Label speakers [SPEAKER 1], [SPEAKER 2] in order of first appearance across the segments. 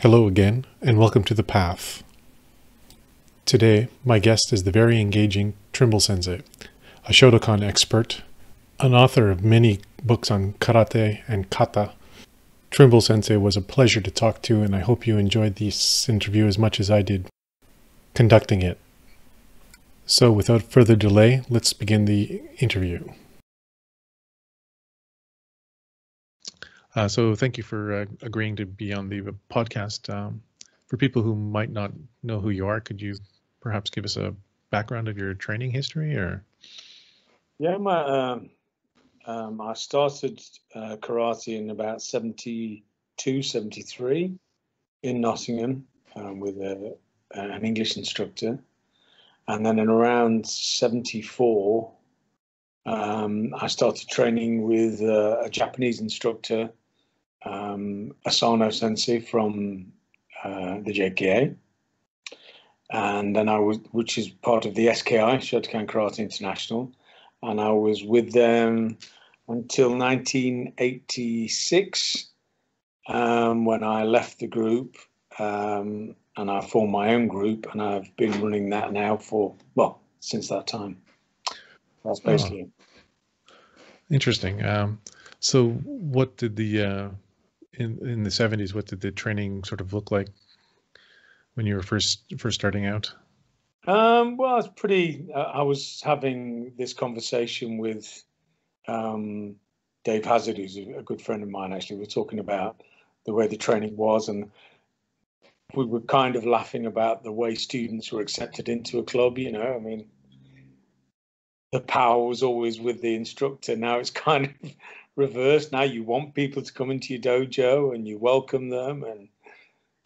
[SPEAKER 1] Hello again, and welcome to The Path. Today, my guest is the very engaging Trimble Sensei, a Shotokan expert, an author of many books on karate and kata. Trimble Sensei was a pleasure to talk to, and I hope you enjoyed this interview as much as I did conducting it. So without further delay, let's begin the interview. So thank you for agreeing to be on the podcast. For people who might not know who you are, could you perhaps give us a background of your training history? Or
[SPEAKER 2] yeah, I started karate in about 72, 73 in Nottingham with an English instructor, and then in around 74 I started training with a Japanese instructor, Asano Sensei from the JKA, and then which is part of the SKI, Shotokan Karate International, and I was with them until 1986, when I left the group, and I formed my own group, and I've been running that now since that time. That's basically it.
[SPEAKER 1] Interesting. So what did the in the 70s, what did the training sort of look like when you were first starting out?
[SPEAKER 2] Well, it's pretty. I was having this conversation with Dave Hazard, who's a good friend of mine. Actually, we were talking about the way the training was, and we were kind of laughing about the way students were accepted into a club. You know, I mean, the power was always with the instructor. Now it's kind of reversed. Now you want people to come into your dojo and you welcome them, and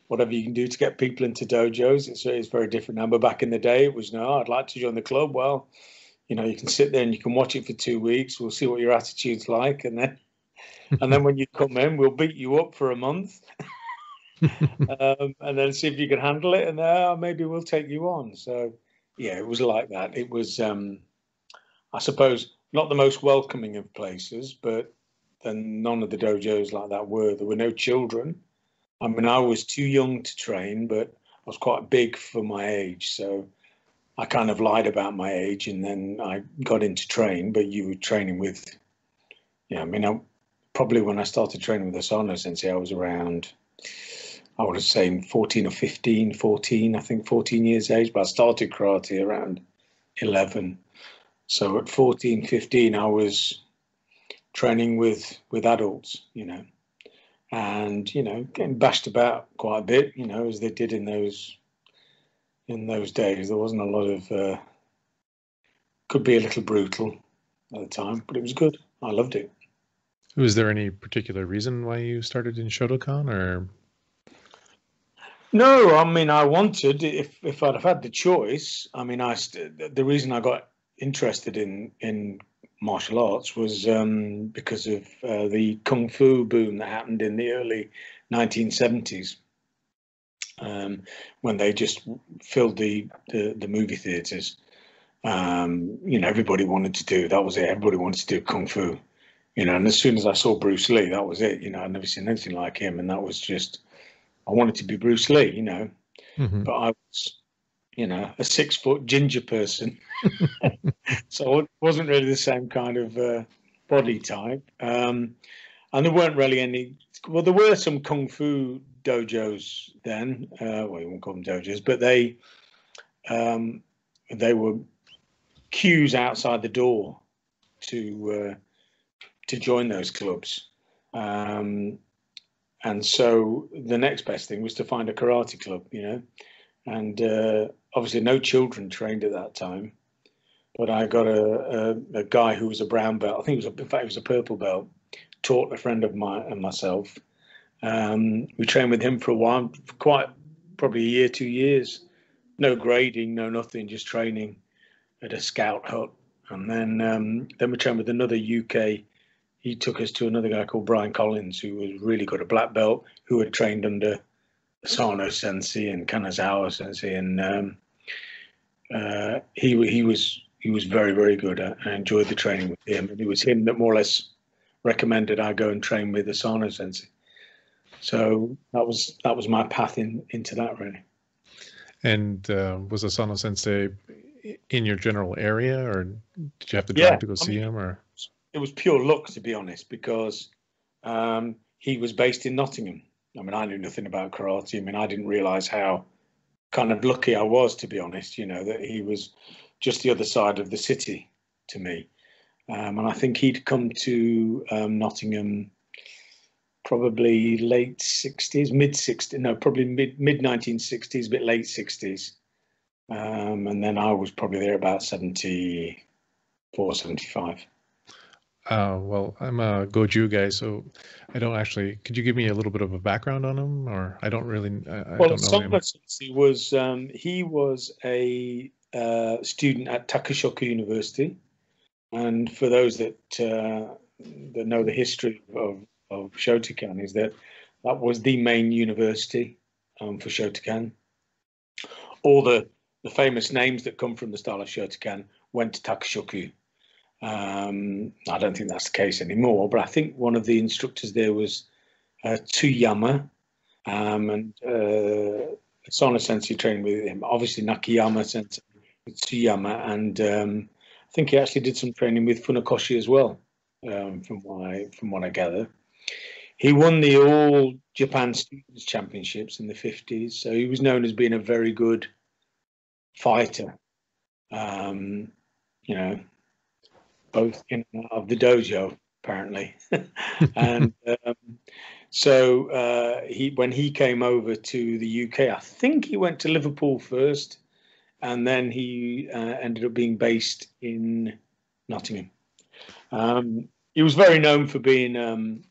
[SPEAKER 2] whatever you can do to get people into dojos. It's very different now. But back in the day, it was, no, I'd like to join the club. Well, you know, you can sit there and you can watch it for 2 weeks. We'll see what your attitude's like. And then when you come in, we'll beat you up for a month. And then see if you can handle it. And maybe we'll take you on. So, yeah, it was like that. It was, I suppose, not the most welcoming of places, but then none of the dojos like that were. There were no children. I mean, I was too young to train, but I was quite big for my age. So I kind of lied about my age, and then I got into train. But you were training with, I mean, probably when I started training with Asano Sensei, I was around, I would have said 14 or 15, 14, I think 14 years age. But I started karate around 11. So at 14, 15, I was training with adults, and, getting bashed about quite a bit, as they did in those days. There wasn't a lot of, could be a little brutal at the time, but it was good. I loved it.
[SPEAKER 1] Was there any particular reason why you started in Shotokan, or?
[SPEAKER 2] No, I mean, I wanted, if I'd have had the choice, I mean, the reason I got interested in martial arts was because of the kung fu boom that happened in the early 1970s, when they just filled the movie theaters. Everybody wanted to do, that was it. Everybody wanted to do kung fu, and as soon as I saw Bruce Lee, that was it. I'd never seen anything like him, and that was just, I wanted to be Bruce Lee,
[SPEAKER 1] Mm-hmm.
[SPEAKER 2] But I was, a 6-foot ginger person. So it wasn't really the same kind of body type. And there weren't really any, well, there were some kung fu dojos then. Well, you won't call them dojos, but they were queues outside the door to join those clubs. And so the next best thing was to find a karate club, and obviously no children trained at that time. But I got a guy who was a brown belt. I think in fact, he was a purple belt. Taught a friend of mine and myself. We trained with him for a while, quite probably a year, 2 years. No grading, no nothing, just training at a scout hut. And then we trained with another UK. He took us to another guy called Brian Collins, who was really good, a black belt, who had trained under Sano Sensei and Kanazawa Sensei, and he was very, very good. I enjoyed the training with him, and it was him that more or less recommended I go and train with Asano Sensei. So that was my path into that, really.
[SPEAKER 1] And was Asano Sensei in your general area, or did you have to
[SPEAKER 2] Yeah,
[SPEAKER 1] drive to go
[SPEAKER 2] I
[SPEAKER 1] see
[SPEAKER 2] mean,
[SPEAKER 1] him? Or
[SPEAKER 2] it was pure luck, to be honest, because he was based in Nottingham. I mean, I knew nothing about karate. I mean, I didn't realize how kind of lucky I was, to be honest, that he was just the other side of the city to me. And I think he'd come to Nottingham probably late 60s, mid 60s, no, probably mid 1960s, but late 60s. And then I was probably there about 74, 75.
[SPEAKER 1] well, I'm a Goju guy, so I don't actually. Could you give me a little bit of a background on him, or I don't really, I
[SPEAKER 2] Well,
[SPEAKER 1] don't know him.
[SPEAKER 2] Sensei he was a student at Takashoka University, and for those that know the history of Shotokan, is that was the main university for Shotokan. All the famous names that come from the style of Shotokan went to Takashoku. I don't think that's the case anymore, but I think one of the instructors there was Tsuyama, and Sona Sensei trained with him. Obviously, Nakayama Sensei, Tsuyama, and I think he actually did some training with Funakoshi as well, from what I gather. He won the All Japan Students Championships in the 50s, so he was known as being a very good fighter. You know, both in and out of the dojo, apparently. And so when he came over to the UK, I think he went to Liverpool first, and then he ended up being based in Nottingham. He was very known for being,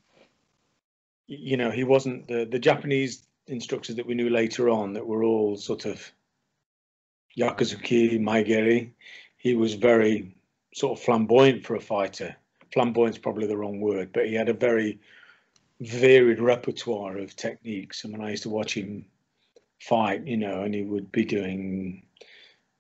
[SPEAKER 2] he wasn't the Japanese instructors that we knew later on that were all sort of Yakuzuki, Maigeri. He was very sort of flamboyant for a fighter. Flamboyant's probably the wrong word, but he had a very varied repertoire of techniques. And when I used to watch him fight, and he would be doing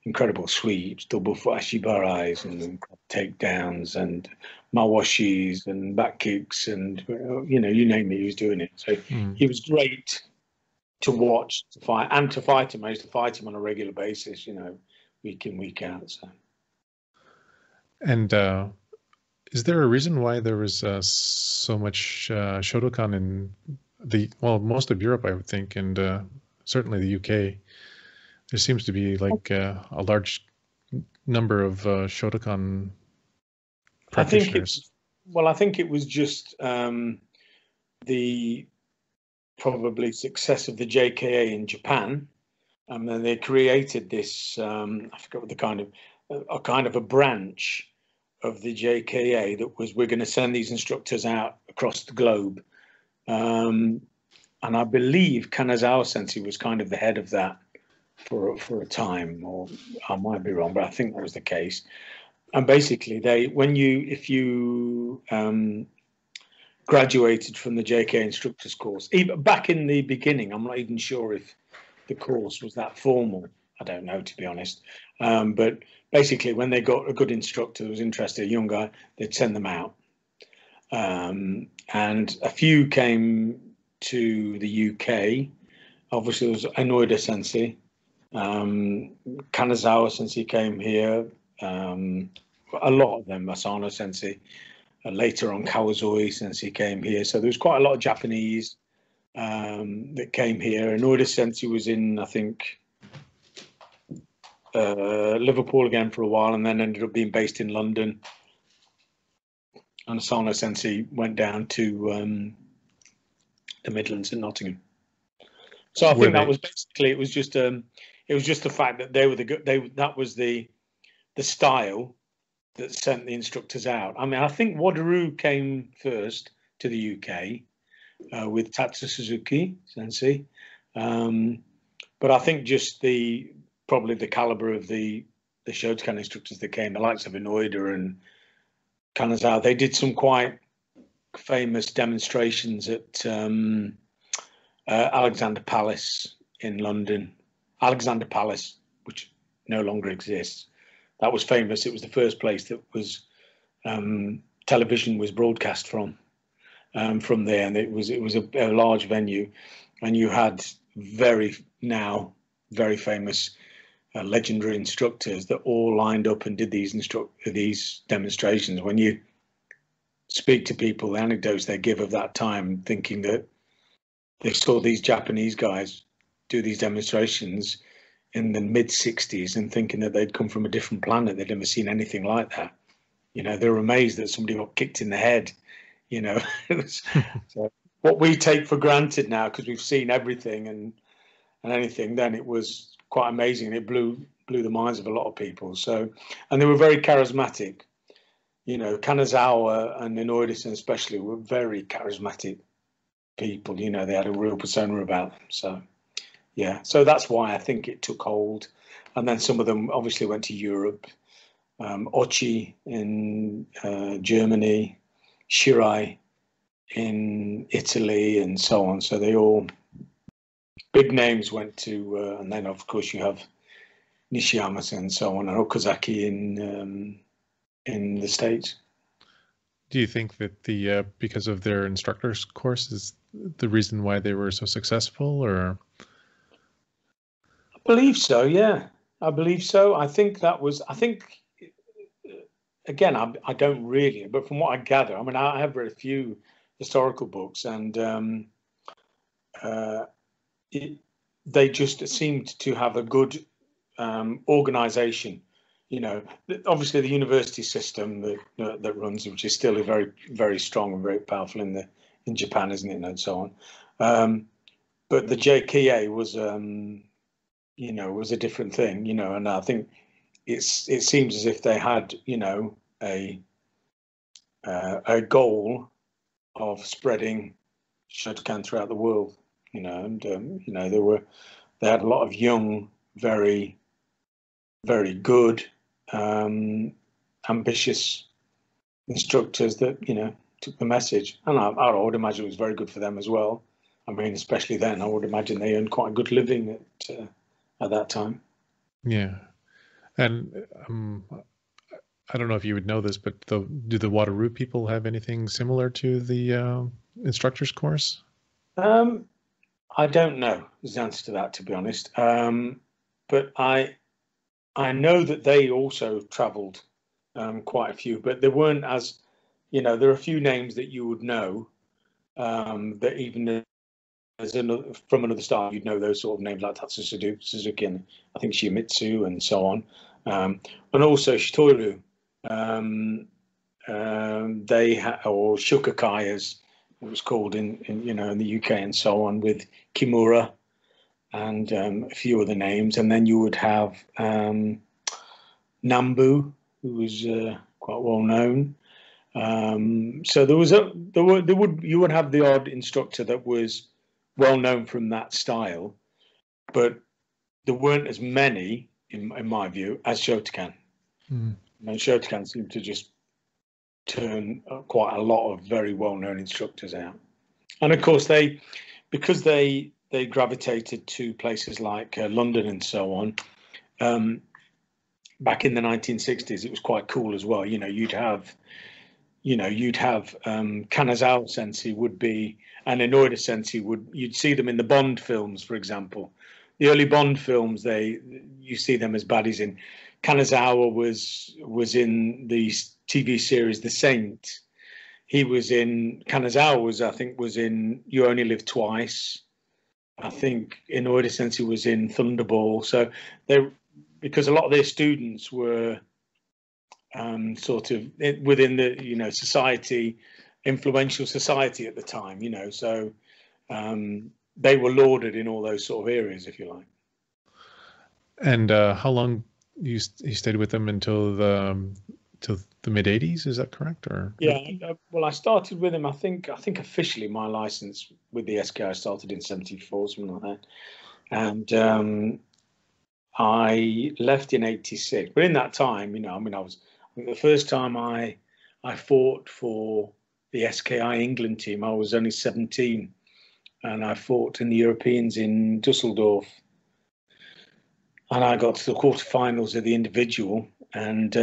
[SPEAKER 2] incredible sweeps, double foot ashibarais and takedowns and mawashis and back kicks and, you name it, he was doing it. So he was great to watch, to fight, and to fight him. I used to fight him on a regular basis, week in, week out. So.
[SPEAKER 1] And is there a reason why there was so much Shotokan in most of Europe, I would think, and certainly the UK? There seems to be like a large number of Shotokan practitioners.
[SPEAKER 2] I think it was just the probably success of the JKA in Japan, and then they created this. I forget what a kind of a branch of the JKA that was, we're going to send these instructors out across the globe, and I believe Kanazawa Sensei was kind of the head of that for a time, or I might be wrong, but I think that was the case. And basically, if you graduated from the JK instructors course, even back in the beginning, I'm not even sure if the course was that formal. I don't know, to be honest. But basically, when they got a good instructor who was interested, a young guy, they'd send them out. And a few came to the UK. Obviously, there was Inoida Sensei. Kanazawa Sensei came here. A lot of them, Asano Sensei. Later on, Kawazoi Sensei came here. So there was quite a lot of Japanese that came here. Inoida Sensei was in, I think, Liverpool again for a while, and then ended up being based in London. And Asano Sensei went down to the Midlands in Nottingham. So I think that was basically, it was just the fact that they were that was the style that sent the instructors out. I mean, I think Wadaru came first to the UK with Tatsu Suzuki Sensei, but I think just probably the caliber of the Shotokan instructors that came, the likes of Inoida and Kanazawa, they did some quite famous demonstrations at Alexander Palace in London. Alexander Palace, which no longer exists. That was famous. It was the first place that was television was broadcast from. from there, and it was a large venue, and you had now very famous legendary instructors that all lined up and did these demonstrations. When you speak to people, the anecdotes they give of that time, thinking that they saw these Japanese guys do these demonstrations in the mid-60s and thinking that they'd come from a different planet. They'd never seen anything like that. You know, they were amazed that somebody got kicked in the head. You know, so what we take for granted now, because we've seen everything and anything, then it was quite amazing. It blew the minds of a lot of people. So, and they were very charismatic. You know, Kanazawa and Inoue especially were very charismatic people. You know, they had a real persona about them. So, yeah, so that's why I think it took hold. And then some of them obviously went to Europe, Ochi in Germany, Shirai in Italy, and so on. So they all, big names went to, and then of course you have Nishiyama and so on, and Okazaki in the States.
[SPEAKER 1] Do you think that because of their instructor's course is the reason why they were so successful, or?
[SPEAKER 2] I believe so, yeah. I believe so. I think again, I don't really, but from what I gather, I mean, I have read a few historical books, and they just seemed to have a good organization. You know, obviously the university system that runs, which is still a very, very strong and very powerful in Japan, isn't it, and so on. But the JKA was, you know, was a different thing, you know, and I think it seems as if they had, you know, a goal of spreading Shotokan throughout the world, you know, and you know, they had a lot of young, very, very good, ambitious instructors that, you know, took the message, and I would imagine it was very good for them as well. I mean, especially then, I would imagine they earned quite a good living at that time.
[SPEAKER 1] Yeah, and I don't know if you would know this, but do the Wataru people have anything similar to the instructor's course?
[SPEAKER 2] I don't know the answer to that, to be honest. But I know that they also travelled quite a few, but they weren't as, you know, there are a few names that you would know that even from another style, you'd know those sort of names like Tatsu Suzuki and I think Shiomitsu and so on. And also Shitoru, they or Shukakai as it was called in you know, in the UK and so on, with Kimura and a few other names. And then you would have Nambu, who was quite well known. So you would have the odd instructor that was well known from that style, but there weren't as many, in my view, as Shotokan. And Shotokan seemed to just turn quite a lot of very well-known instructors out. And of course, because they gravitated to places like London and so on. Back in the 1960s, it was quite cool as well. You know, you'd have Kanazawa Sensei would be, and Inoue Sensei you'd see them in the Bond films, for example. The early Bond films, you see them as baddies in. Kanazawa was in the TV series The Saint. Kanazawa was in You Only Live Twice. I think Inoue Sensei was in Thunderball. So because a lot of their students were sort of within the, you know, influential society at the time, you know, so they were lauded in all those sort of areas, if you like.
[SPEAKER 1] And how long you stayed with them until the mid 80s? Is that correct? Or
[SPEAKER 2] yeah, well, I started with him. I think officially my license with the SK I started in '74, something like that, and I left in '86. But in that time, you know, I mean, the first time I fought for the SKI England team, I was only 17, and I fought in the Europeans in Dusseldorf, and I got to the quarterfinals of the individual, and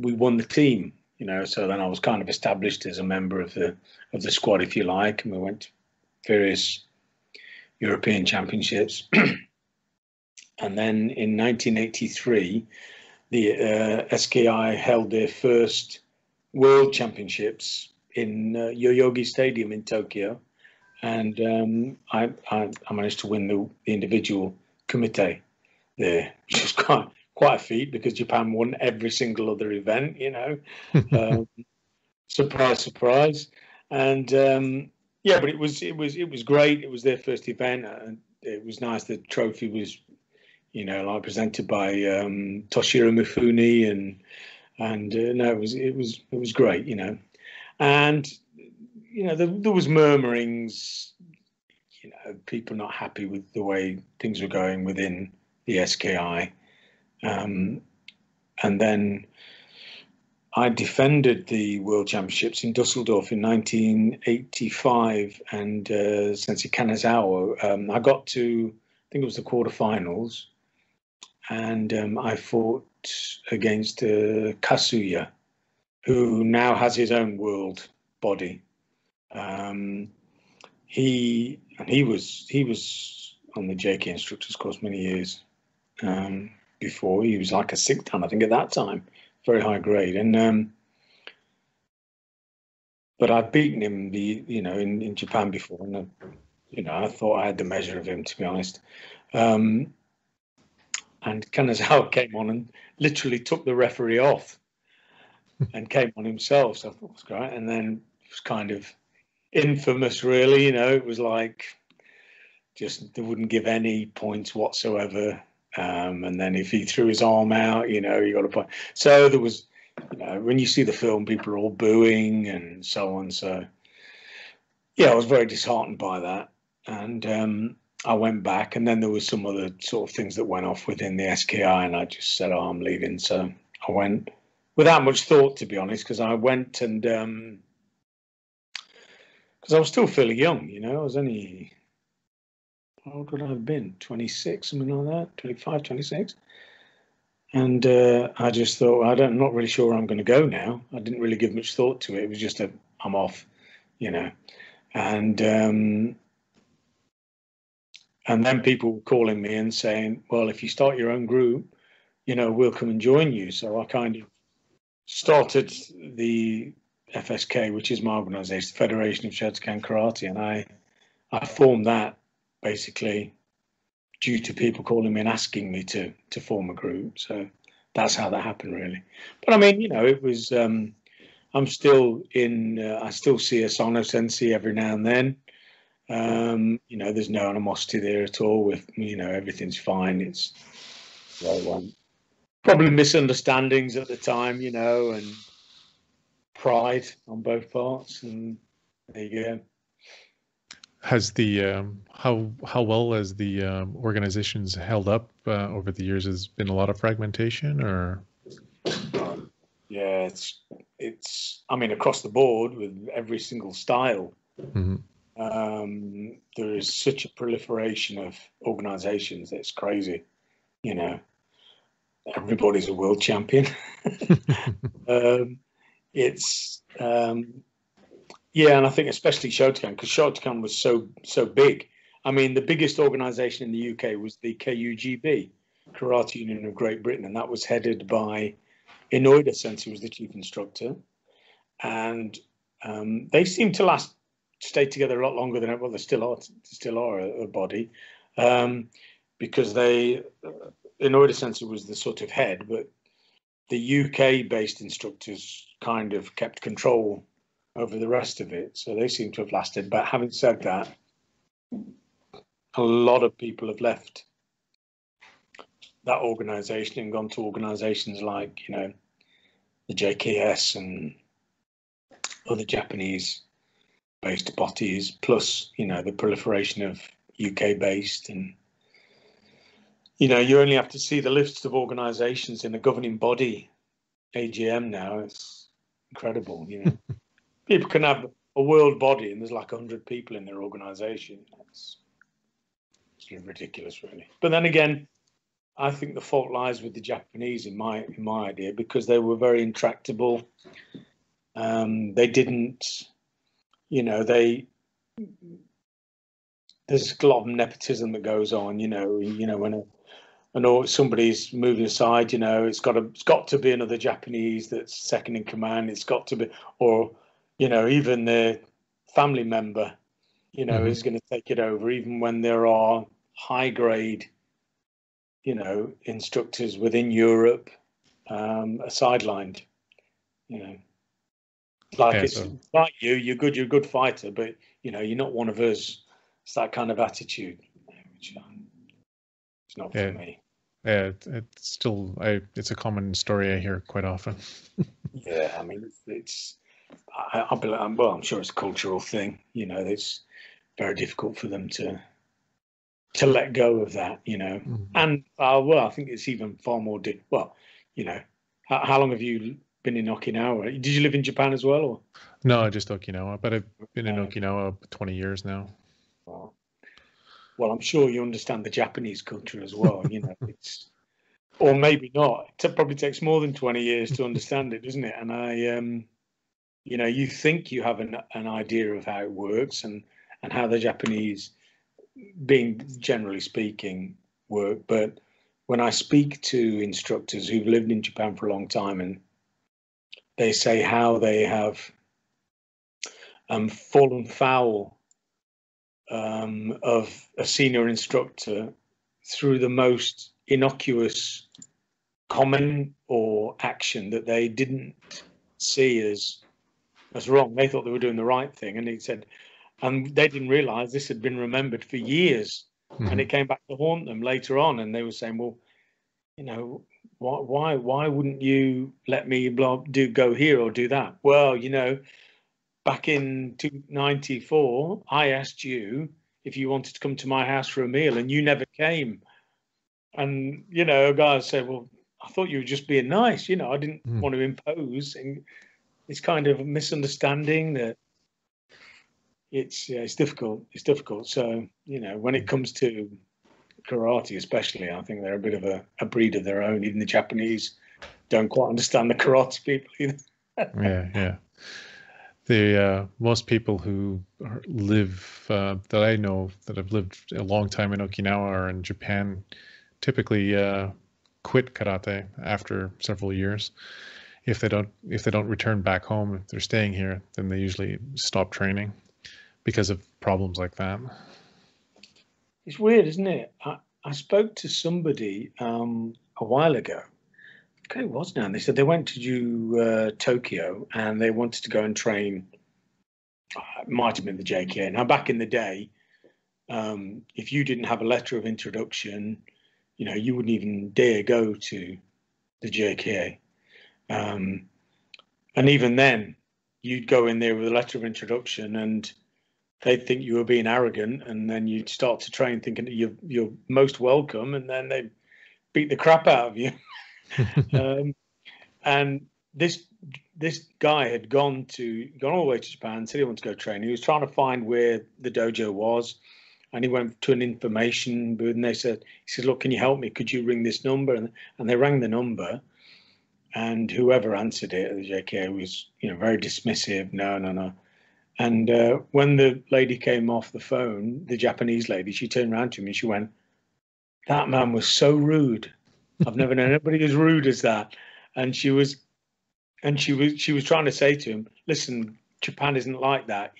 [SPEAKER 2] we won the team. you know. So then I was kind of established as a member of the squad, if you like, and we went to various European championships. And then in 1983, the SKI held their first World Championships in Yoyogi Stadium in Tokyo, and I managed to win the individual kumite there, which was quite a feat because Japan won every single other event, you know. Surprise, surprise. And yeah, but it was great. It was their first event, and it was nice. The trophy was, you know, like presented by Toshiro Mifune, and no, it was great, you know. And you know, there was murmurings, you know, people not happy with the way things were going within the SKI. And then I defended the World Championships in Dusseldorf in 1985, and Sensei Kanazawa, I got to, I think it was the quarterfinals, and I fought against Kasuya, who now has his own world body. He was on the JK instructors course many years before. He was like a 6th dan, I think, at that time, very high grade. And but I'd beaten him, you know, in Japan before, and you know, I thought I had the measure of him, to be honest. And Kanazawa came on and literally took the referee off and came on himself. So I thought it was great. And then it was kind of infamous, really. You know, it was like just they wouldn't give any points whatsoever. And then if he threw his arm out, you know, you got a point. So there was, you know, when you see the film, people are all booing and so on. So yeah, I was very disheartened by that. And I went back, and then there was some other sort of things that went off within the SKI, and I just said, oh, I'm leaving. So I went without much thought, to be honest, because I went and because I was still fairly young, you know. I was only, how old would I have been? 26, something like that, 25, 26. And I just thought, I'm not really sure where I'm going to go now. I didn't really give much thought to it. It was just I'm off, you know. And then people were calling me and saying, well, if you start your own group, you know, we'll come and join you. So I kind of started the FSK, which is my organization, Federation of Shotokan Karate, and I formed that basically due to people calling me and asking me to form a group. So that's how that happened, really. But I mean, you know, it was, I'm still in, I still see Asano Sensei every now and then. You know, there's no animosity there at all. With, you know, everything's fine. It's probably misunderstandings at the time, you know, and pride on both parts, and there you go.
[SPEAKER 1] Has the how well has the organizations held up over the years? Has been a lot of fragmentation, or?
[SPEAKER 2] Yeah, it's I mean, across the board with every single style.
[SPEAKER 1] Mm-hmm.
[SPEAKER 2] There is such a proliferation of organizations that's crazy, you know. Everybody's a world champion. It's yeah, and I think especially Shotokan, because Shotokan was so big. I mean, the biggest organization in the UK was the KUGB, Karate Union of Great Britain, and that was headed by Inoida Sensei, who was the chief instructor. And they seem to stay together a lot longer than, well, they still are a body, because Inoida Sensei was the sort of head, but the UK-based instructors kind of kept control over the rest of it, so they seem to have lasted. But having said that, a lot of people have left that organization and gone to organizations like, you know, the JKS and other Japanese-based bodies, plus, you know, the proliferation of UK-based. And, you know, you only have to see the list of organizations in a governing body, AGM now. It's incredible, you know. People can have a world body and there's like 100 people in their organization. It's ridiculous, really. But then again, I think the fault lies with the Japanese in my idea, because they were very intractable. They didn't, there's a lot of nepotism that goes on. When somebody's moving aside, it's got to be another Japanese that's second in command. It's got to be, or even the family member, is going to take it over, even when there are high grade, instructors within Europe are sidelined. Like you're good, you're a good fighter, but you're not one of us. It's that kind of attitude, which it's not for me.
[SPEAKER 1] Yeah, it's a common story I hear quite often.
[SPEAKER 2] Yeah, I mean, I'm sure it's a cultural thing. It's very difficult for them to let go of that. And I think it's even far more. How long have you been in Okinawa? Did you live in Japan as well, or?
[SPEAKER 1] No, just Okinawa, but I've been in Okinawa 20 years now.
[SPEAKER 2] Well, I'm sure you understand the Japanese culture as well. Or maybe not. It probably takes more than 20 years to understand it, doesn't it? And you think you have an idea of how it works and how the Japanese, being generally speaking, work. But when I speak to instructors who've lived in Japan for a long time, and they say how they have fallen foul of a senior instructor through the most innocuous comment or action that they didn't see as wrong. They thought they were doing the right thing, and he said, and they didn't realize this had been remembered for years, and it came back to haunt them later on. And they were saying, well, why wouldn't you let me go here or do that? Well, back in 1994, I asked you if you wanted to come to my house for a meal, and you never came. And a guy said, well, I thought you were just being nice. I didn't want to impose. And it's kind of a misunderstanding that it's difficult. It's difficult. So, when it comes to karate, especially, I think they're a bit of a breed of their own. Even the Japanese don't quite understand the karate people either.
[SPEAKER 1] Yeah. The most people who live that I know that have lived a long time in Okinawa or in Japan typically quit karate after several years. If they don't return back home, if they're staying here, then they usually stop training because of problems like that.
[SPEAKER 2] It's weird, isn't it? I spoke to somebody a while ago. Okay, it was now. And they said they went to Tokyo and they wanted to go and train. It might have been the JKA. Now, back in the day, if you didn't have a letter of introduction, you wouldn't even dare go to the JKA. And even then, you'd go in there with a letter of introduction, and they'd think you were being arrogant, and then you'd start to train thinking that you're most welcome, and then they'd beat the crap out of you. And this guy had gone all the way to Japan, said he wanted to go train. He was trying to find where the dojo was, and he went to an information booth, and he said, look, can you help me? Could you ring this number? And they rang the number, and whoever answered it at the JK was, very dismissive. No. And when the lady came off the phone, the Japanese lady, she turned around to me and she went, that man was so rude. I've never known anybody as rude as that. And she was trying to say to him, listen, Japan isn't like that.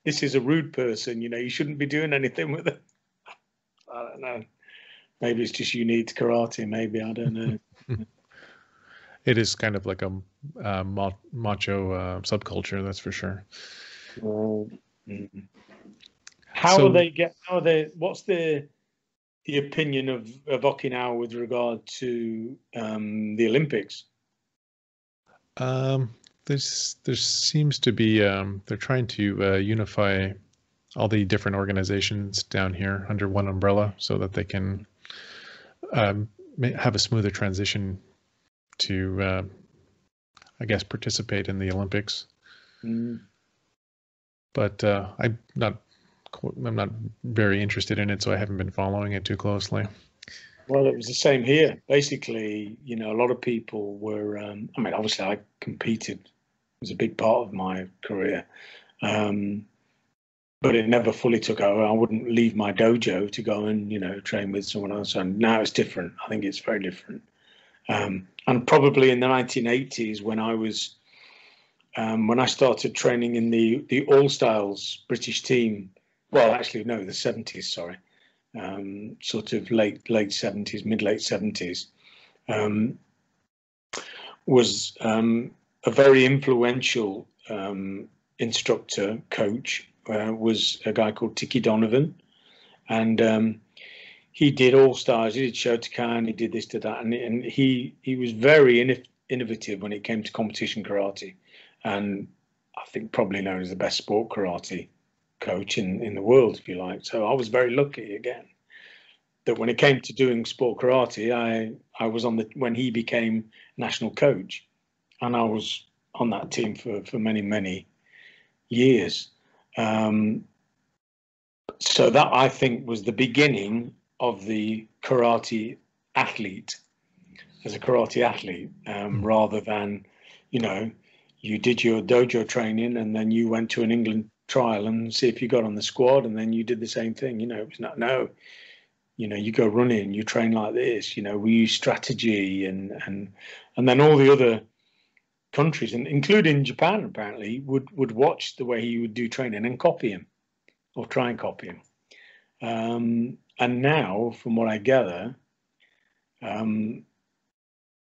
[SPEAKER 2] This is a rude person. You shouldn't be doing anything with it. I don't know. Maybe it's just unique to karate. Maybe, I don't know.
[SPEAKER 1] It is kind of like a macho subculture, that's for sure.
[SPEAKER 2] What's the opinion of Okinawa with regard to the Olympics?
[SPEAKER 1] There seems to be they're trying to unify all the different organizations down here under one umbrella so that they can have a smoother transition to I guess participate in the Olympics. But I'm not very interested in it, so I haven't been following it too closely.
[SPEAKER 2] Well, it was the same here. Basically, you know, a lot of people were, I mean, obviously I competed, it was a big part of my career. Um, but it never fully took over. I wouldn't leave my dojo to go and, you know, train with someone else. And now it's different. I think it's very different. And probably in the 1980s when I started training in the All Styles British team, well, actually, no, the 70s, sorry, sort of late 70s, mid late 70s, was a very influential instructor, coach, was a guy called Tiki Donovan. And he did All Stars, he did Shotokan, he did this, did that. And he was very innovative when it came to competition karate. And I think probably known as the best sport karate coach in the world, if you like. So I was very lucky again that when it came to doing sport karate, I was on when he became national coach, and I was on that team for many years. So that, I think, was the beginning of the karate athlete as a karate athlete, rather than, you know, you did your dojo training and then you went to an England trial and see if you got on the squad, and then you did the same thing. You know, it was not, no, you know, you go running, you train like this, you know, we use strategy, and then all the other countries, and including Japan, apparently would watch the way he would do training and copy him, or try and copy him. And now, from what I gather,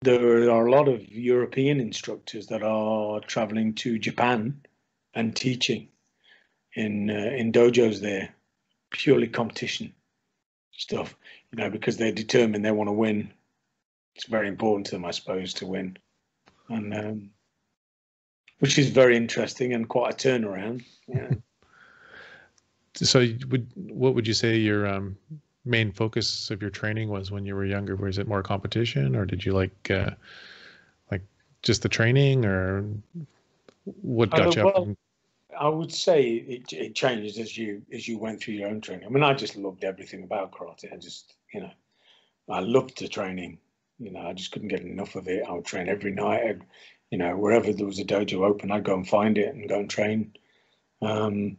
[SPEAKER 2] there are a lot of European instructors that are traveling to Japan and teaching in dojos there, purely competition stuff, you know, because they're determined, they want to win. It's very important to them, I suppose, to win, and which is very interesting and quite a turnaround. Yeah.
[SPEAKER 1] So what would you say your main focus of your training was when you were younger? Was it more competition, or did you like just the training, or what got you up?
[SPEAKER 2] Well, I would say it changed as you went through your own training. I mean, I just loved everything about karate. I just, you know, I loved the training. You know, I just couldn't get enough of it. I would train every night. You know, wherever there was a dojo open, I'd go and find it and go and train. I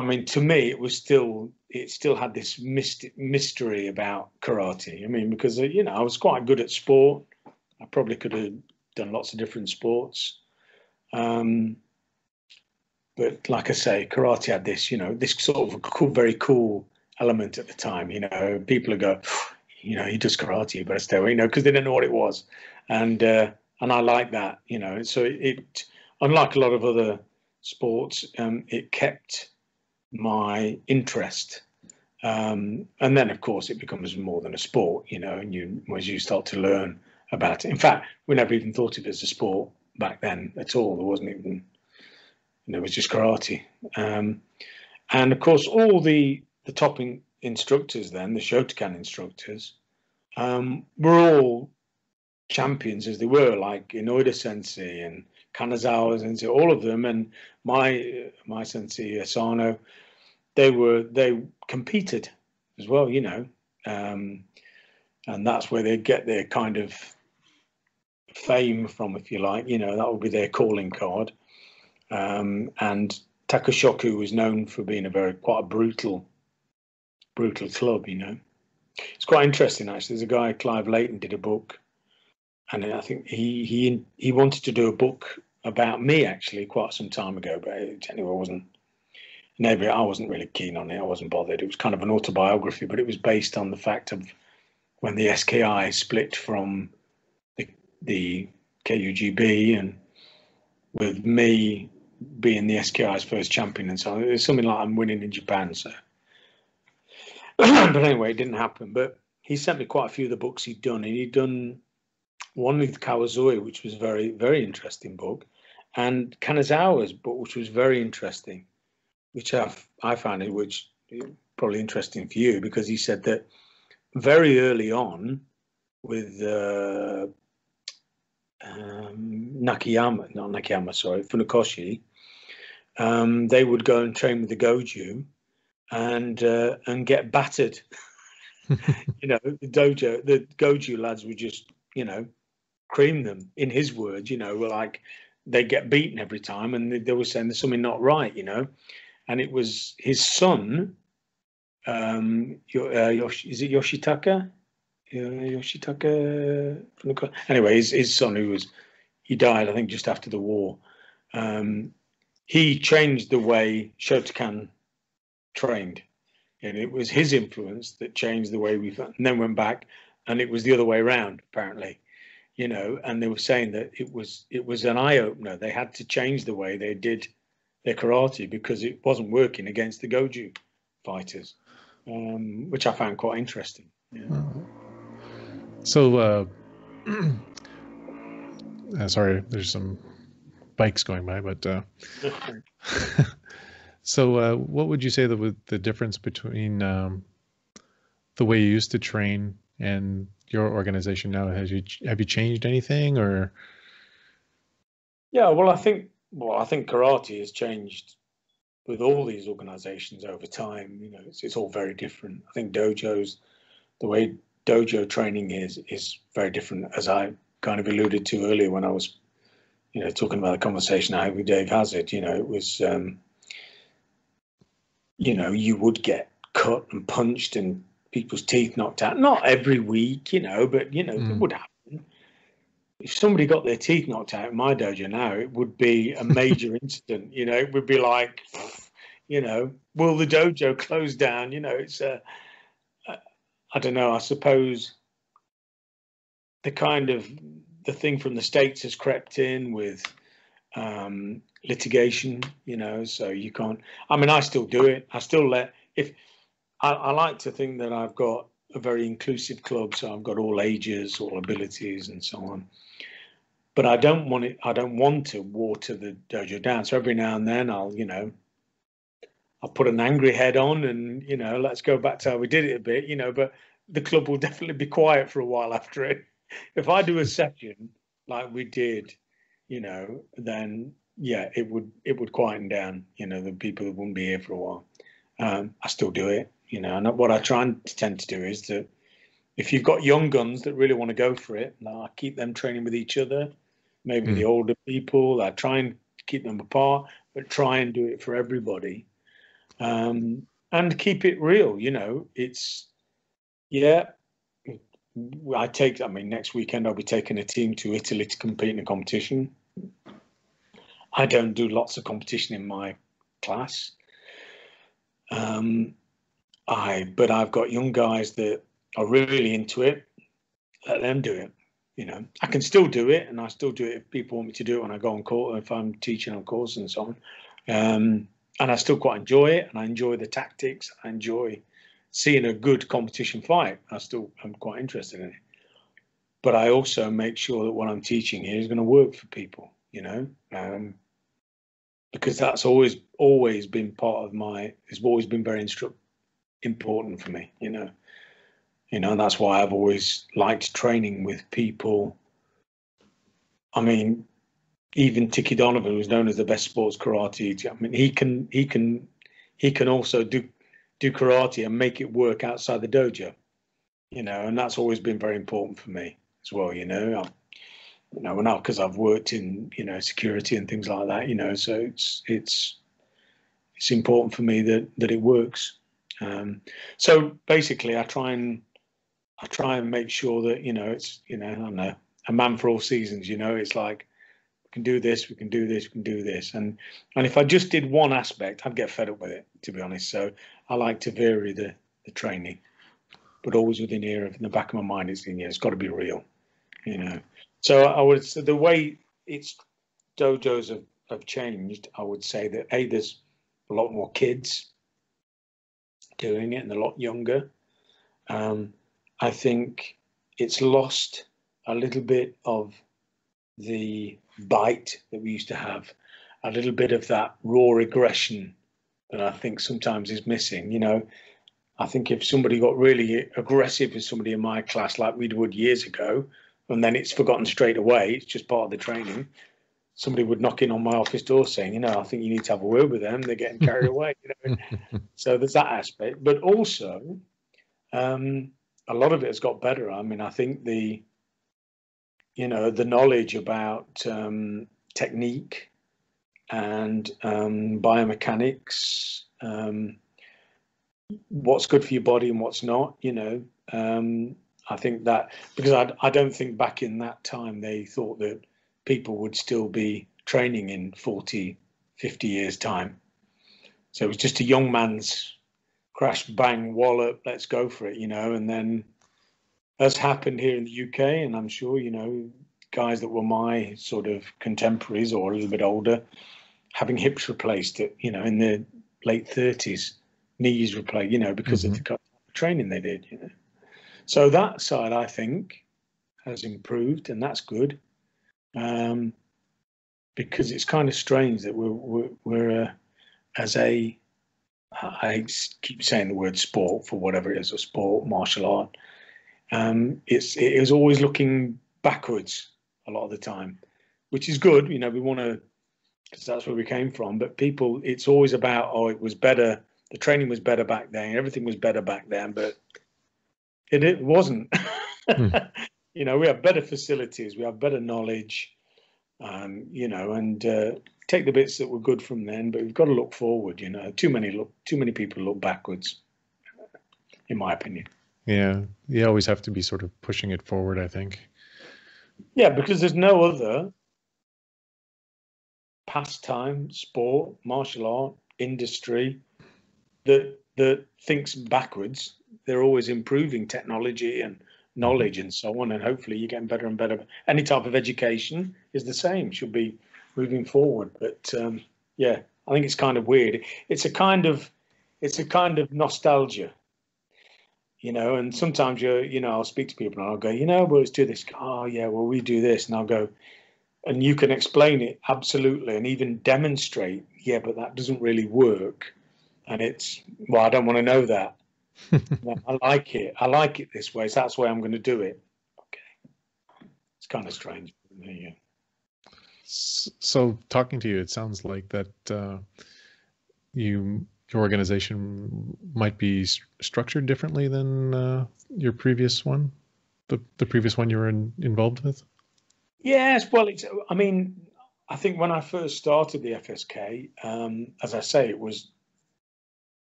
[SPEAKER 2] mean, to me, it still had this mystery about karate. I mean, because, you know, I was quite good at sport. I probably could have done lots of different sports. But like I say, karate had this, you know, this sort of cool, very cool element at the time. You know, people would go, you know, he does karate, you better stay away, you know, because they didn't know what it was. And I like that, you know. So it unlike a lot of other sports, it kept my interest. And then, of course, it becomes more than a sport, you know, and as you start to learn about it. In fact, we never even thought of it as a sport back then at all. There wasn't even, you know, it was just karate. And of course, all the top instructors then, the Shotokan instructors, were all champions as they were, like Inoida Sensei and Kanazawa Sensei, all of them, and my Sensei Asano, they competed as well, you know, and that's where they get their kind of fame from, if you like. You know, that would be their calling card. And Takashoku was known for being quite a brutal club, you know. It's quite interesting, actually. There's a guy, Clive Layton, did a book, and I think he wanted to do a book about me, actually, quite some time ago, but anyway, I wasn't really keen on it. I wasn't bothered. It was kind of an autobiography, but it was based on the fact of when the SKI split from the KUGB, and with me being the SKI's first champion, and so it's something like I'm winning in Japan. So, but anyway, it didn't happen. But he sent me quite a few of the books he'd done, and he'd done one with Kawazui, which was very interesting book, and Kanazawa's book, which was very interesting, which I found it, which probably interesting for you, because he said that very early on with Funakoshi, they would go and train with the Goju and get battered You know, the Goju lads would just, you know, cream them. In his words, you know, were like they get beaten every time, and they were saying there's something not right, you know. And it was his son, is it Yoshitaka? Yoshitaka from the anyway, his son he died, I think, just after the war. He changed the way Shotokan trained, and it was his influence that changed the way we. And then went back, and it was the other way around, apparently, you know. And they were saying that it was an eye opener. They had to change the way they did their karate because it wasn't working against the Goju fighters, which I found quite interesting. Yeah.
[SPEAKER 1] So, sorry, there's some bikes going by, but so what would you say the difference between the way you used to train and your organization now? Have you changed anything, or?
[SPEAKER 2] Yeah, well, I think karate has changed with all these organizations over time. You know, it's all very different. I think the way dojo training is very different, as I kind of alluded to earlier when I was, you know, talking about the conversation I had with Dave Hazard. You know, it was, you know, you would get cut and punched and people's teeth knocked out. Not every week, you know, but, you know, it would happen. If somebody got their teeth knocked out in my dojo now, it would be a major incident. You know, it would be like, you know, will the dojo close down? You know, it's I don't know. I suppose the thing from the States has crept in with litigation, you know, so you can't. I mean, I still do it. I still I like to think that I've got a very inclusive club, so I've got all ages, all abilities, and so on. But I don't want to water the dojo down. So every now and then I'll put an angry head on and, you know, let's go back to how we did it a bit, you know, but the club will definitely be quiet for a while after it. If I do a session like we did, you know, then yeah, it would quieten down, you know, the people that wouldn't be here for a while. I still do it, you know, and what I tend to do is that if you've got young guns that really want to go for it, I keep them training with each other. Maybe the older people, I try and keep them apart, but try and do it for everybody. And keep it real, you know. It's, yeah, I mean, next weekend I'll be taking a team to Italy to compete in a competition. I don't do lots of competition in my class. But I've got young guys that are really into it. Let them do it. You know, I can still do it, and I still do it if people want me to do it when I go on course, if I'm teaching on course and so on. And I still quite enjoy it, and I enjoy the tactics. I enjoy seeing a good competition fight. I'm quite interested in it. But I also make sure that what I'm teaching here is going to work for people, you know, because that's always been part of it's always been very important for me, you know. You know, and that's why I've always liked training with people. I mean, even Tiki Donovan, who's known as the best sports karate, I mean, he can also do karate and make it work outside the dojo, you know, and that's always been very important for me as well, you know. Because I've worked in, you know, security and things like that, you know, so it's important for me that it works. So basically, I try and make sure that, you know, it's, you know, I don't know, a man for all seasons, you know. It's like, we can do this, we can do this, we can do this. And if I just did one aspect, I'd get fed up with it, to be honest. So I like to vary the training, but always within here, in the back of my mind, it's got to be real, you know. So the way dojos have changed, I would say that there's a lot more kids doing it and a lot younger. I think it's lost a little bit of the bite that we used to have, a little bit of that raw aggression that I think sometimes is missing. You know, I think if somebody got really aggressive with somebody in my class like we would years ago, and then it's forgotten straight away, it's just part of the training, somebody would knock in on my office door saying, you know, I think you need to have a word with them, they're getting carried away, you know. So there's that aspect. But also, a lot of it has got better. I mean, I think the knowledge about technique and biomechanics, what's good for your body and what's not, I think that, because I don't think back in that time they thought that people would still be training in 40, 50 years time. So it was just a young man's crash, bang, wallop, let's go for it, and then as happened here in the UK, and I'm sure, guys that were my sort of contemporaries or a little bit older, having hips replaced in their late 30s, knees replaced, because of the training they did, So that side, I think, has improved, and that's good. Because it's kind of strange that we're as a, I keep saying the word sport for whatever it is, a sport, martial art. It is always looking backwards a lot of the time, which is good. We want to, because that's where we came from. But people, it's always about, it was better. The training was better back then. Everything was better back then, but it wasn't. We have better facilities. We have better knowledge. And take the bits that were good from then, but we've got to look forward. Too many people look backwards, in my opinion.
[SPEAKER 1] Yeah, you always have to be sort of pushing it forward, I think.
[SPEAKER 2] Yeah, because there's no other pastime, sport, martial art, industry that thinks backwards. They're always improving technology and knowledge and so on, and hopefully you're getting better and better. Any type of education is the same, should be moving forward. But yeah, I think it's kind of weird. It's a kind of nostalgia, and sometimes I'll speak to people and I'll go, well, let's do this. Oh yeah, well, we do this, and I'll go, and you can explain it absolutely and even demonstrate, yeah, but that doesn't really work. And it's, well, I don't want to know that. I like it this way, so that's why I'm going to do it. Okay, it's kind of strange. Yeah.
[SPEAKER 1] So talking to you, it sounds like that your organization might be structured differently than your previous one, the previous one you were involved with.
[SPEAKER 2] Yes, well, I think when I first started the FSK, as I say, it was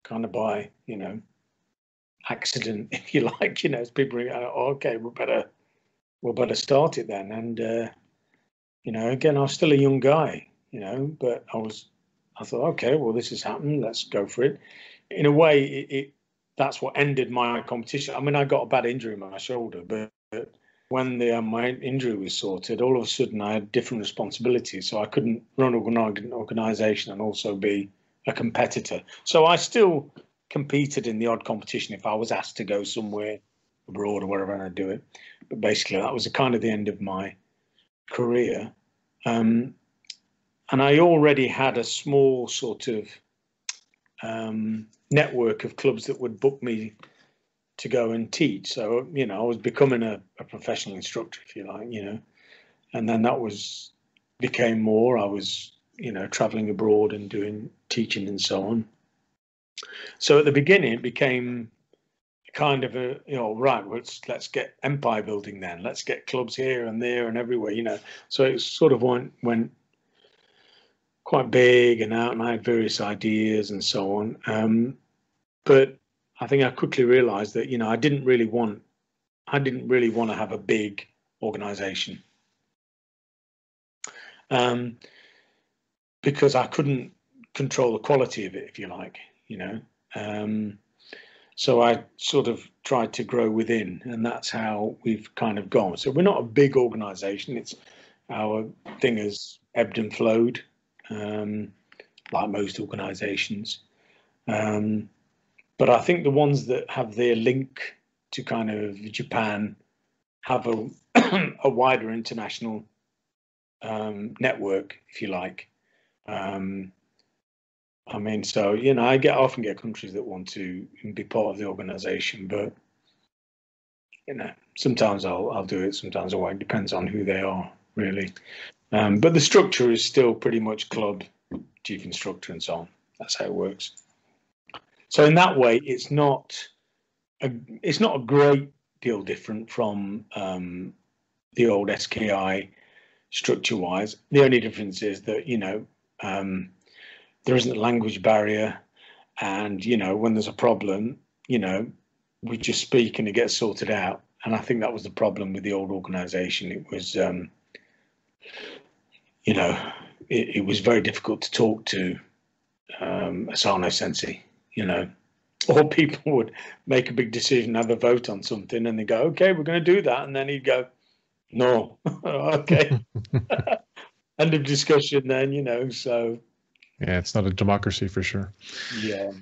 [SPEAKER 2] kind of by accident, if you like, as people are, okay, we'll better start it then. And again, I was still a young guy, but I thought, okay, well, this has happened, let's go for it. In a way, that's what ended my competition. I mean, I got a bad injury in my shoulder, but when my injury was sorted, all of a sudden I had different responsibilities, so I couldn't run an organization and also be a competitor. So I still competed in the odd competition if I was asked to go somewhere abroad or wherever, and I'd do it. But basically, that was kind of the end of my career. And I already had a small sort of network of clubs that would book me to go and teach. So, I was becoming a professional instructor, if you like, and then that became more. I was, traveling abroad and doing teaching and so on. So at the beginning, it became kind of a, right, let's get empire building then. Let's get clubs here and there and everywhere, So it sort of went quite big and out, and I had various ideas and so on. But I think I quickly realized that, I didn't really want to have a big organization. Because I couldn't control the quality of it, if you like, so I sort of tried to grow within, and that's how we've kind of gone. So we're not a big organization. It's our thing has ebbed and flowed, like most organizations. But I think the ones that have their link to kind of Japan have a wider international network, if you like. So I often get countries that want to be part of the organization, but sometimes I'll do it, sometimes I won't. Depends on who they are, really. But the structure is still pretty much club, chief instructor, and so on. That's how it works. So in that way, it's not a great deal different from the old SKI structure-wise. The only difference is that, you know, there isn't a language barrier, and, you know, when there's a problem, you know, we just speak and it gets sorted out. And I think that was the problem with the old organization. It was, you know, it was very difficult to talk to Asano Sensei, you know, or people would make a big decision, have a vote on something, and they go, okay, we're going to do that. And then he'd go, no, okay. End of discussion then, you know, so.
[SPEAKER 1] Yeah, it's not a democracy for sure.
[SPEAKER 2] Yeah.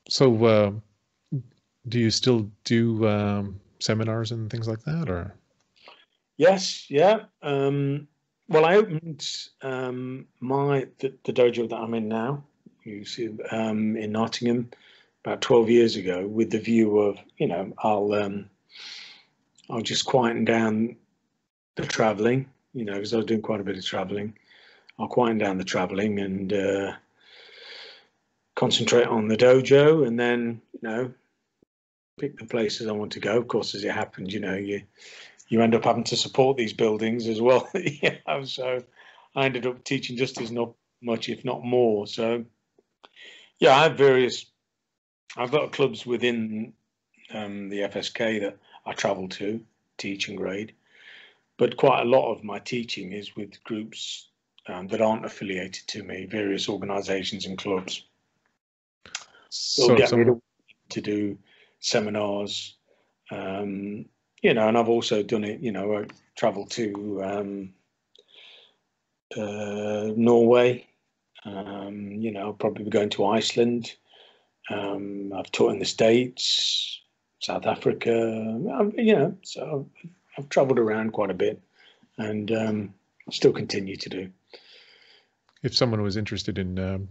[SPEAKER 1] So do you still do seminars and things like that, or?
[SPEAKER 2] Yes, yeah. Well, I opened the dojo that I'm in now, you see, in Nottingham about 12 years ago, with the view of, you know, I'll just quieten down the traveling, you know, because I was doing quite a bit of traveling. I'll quieten down the traveling and concentrate on the dojo, and then, you know, pick the places I want to go. Of course, as it happens, you know, you end up having to support these buildings as well. You know, so I ended up teaching just as not much, if not more. So yeah, I've got clubs within the FSK that I travel to teach and grade, but quite a lot of my teaching is with groups that aren't affiliated to me, various organizations and clubs. So get me to do seminars, you know, and I've also done it, you know, I traveled to Norway, you know, I'll probably be going to Iceland. I've taught in the States, South Africa, you know, so I've traveled around quite a bit, and still continue to do.
[SPEAKER 1] If someone was interested in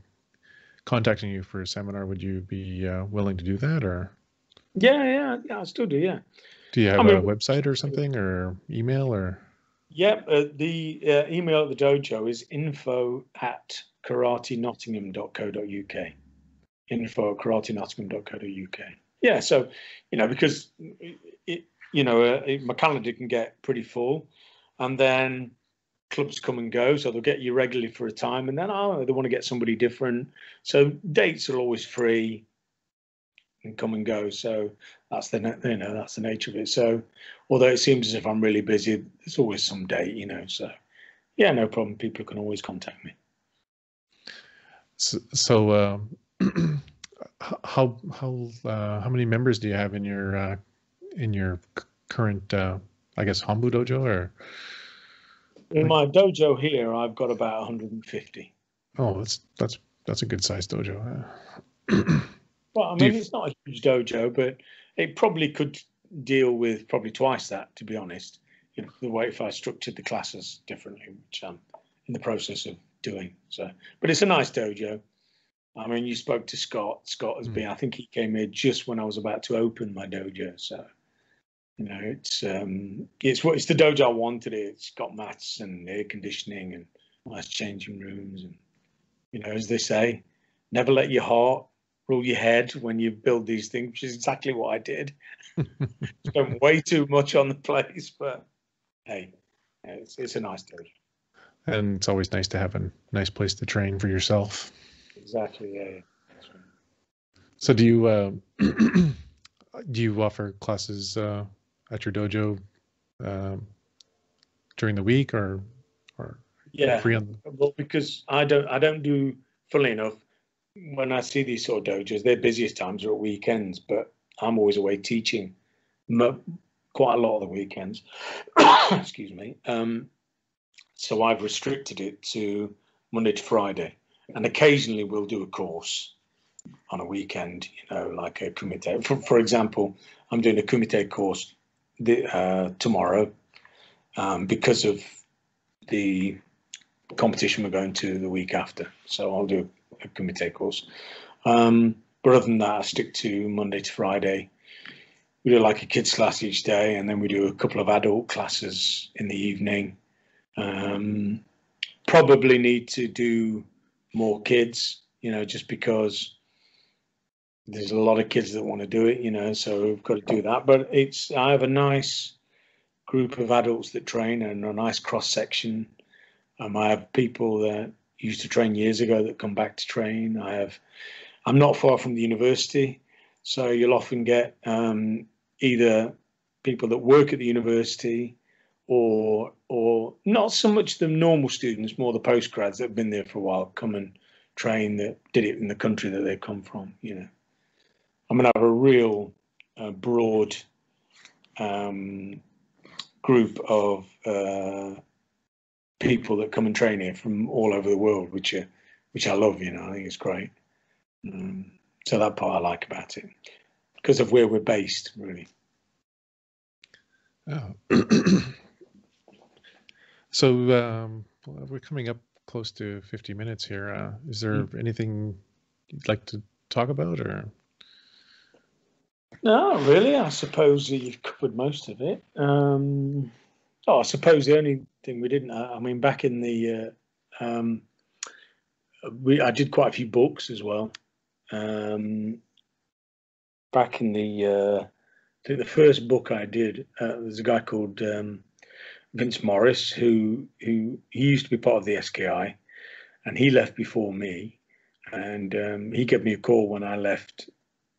[SPEAKER 1] contacting you for a seminar, would you be willing to do that, or?
[SPEAKER 2] Yeah, I still do, yeah.
[SPEAKER 1] Do you have a website or something, or email, or?
[SPEAKER 2] Yeah, the email at the dojo is info@karatenottingham.co.uk. info@karatenottingham.co.uk. Yeah, so, you know, because you know, my calendar can get pretty full, and then clubs come and go, so they'll get you regularly for a time, and then they want to get somebody different. So dates are always free and come and go. So that's the, you know, that's the nature of it. So although it seems as if I'm really busy, there's always some date, you know. So yeah, no problem. People can always contact me.
[SPEAKER 1] So how many members do you have in your current I guess Hombu dojo, or?
[SPEAKER 2] In my dojo here, I've got about 150.
[SPEAKER 1] Oh, that's a good sized dojo.
[SPEAKER 2] Well, I mean, it's not a huge dojo, but it probably could deal with probably twice that, to be honest. You know, the way if I structured the classes differently, which I'm in the process of doing. So, but it's a nice dojo. I mean, you spoke to Scott. Scott has been, I think he came here just when I was about to open my dojo. So, you know, it's the dojo I wanted. It's got mats and air conditioning and nice changing rooms. And, you know, as they say, never let your heart rule your head when you build these things, which is exactly what I did. Spent way too much on the place, but hey, it's a nice dojo.
[SPEAKER 1] And it's always nice to have a nice place to train for yourself.
[SPEAKER 2] Exactly, yeah. That's right.
[SPEAKER 1] So do you offer classes at your dojo during the week, or
[SPEAKER 2] yeah,
[SPEAKER 1] free on?
[SPEAKER 2] Well, because I don't do, funnily enough, when I see these sort of dojos, their busiest times are at weekends, but I'm always away teaching quite a lot of the weekends. Excuse me. So I've restricted it to Monday to Friday, and occasionally we'll do a course on a weekend, you know, like a kumite. For example, I'm doing a kumite course tomorrow because of the competition we're going to the week after. So I'll do a kumite course. But other than that, I stick to Monday to Friday. We do like a kids class each day, and then we do a couple of adult classes in the evening. Probably need to do more kids, you know, just because there's a lot of kids that want to do it, so we've got to do that. But I have a nice group of adults that train and a nice cross section. I have people that used to train years ago that come back to train. I'm not far from the university, so you'll often get either people that work at the university or not so much the normal students, more the postgrads that have been there for a while, come and train that did it in the country that they come from. I'm going to have a real broad group of people that come and train here from all over the world, which I love. I think it's great. So that part I like about it, because of where we're based, really.
[SPEAKER 1] Oh. So we're coming up close to 50 minutes here. Is there anything you'd like to talk about, or?
[SPEAKER 2] No, really. I suppose you've covered most of it. I suppose the only thing we didn't. I mean, back in the, I did quite a few books as well. Back in the, I think the first book I did, there's a guy called Vince Morris who he used to be part of the SKI, and he left before me, and he gave me a call when I left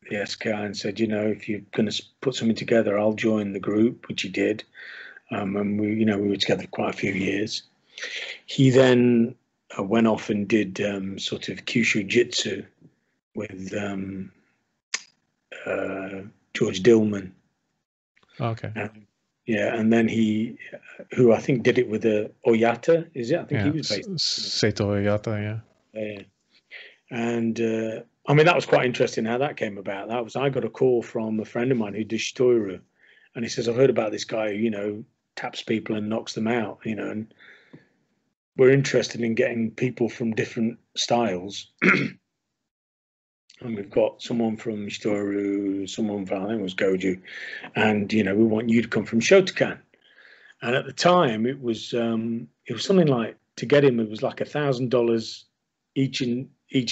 [SPEAKER 2] the SKI and said, if you're going to put something together, I'll join the group, which he did. And we were together quite a few years. He then went off and did sort of Kyushu Jitsu with George Dillman.
[SPEAKER 1] Okay.
[SPEAKER 2] And then who I think did it with Oyata, is it? I think he was based.
[SPEAKER 1] Seito Oyata,
[SPEAKER 2] yeah. And I mean, that was quite interesting how that came about. I got a call from a friend of mine who did Shitoru, and he says, I've heard about this guy who, taps people and knocks them out, and we're interested in getting people from different styles. And we've got someone from Shitoru, someone from, I think it was Goju, and, we want you to come from Shotokan. And at the time, it was something like, to get him, it was like $1,000 each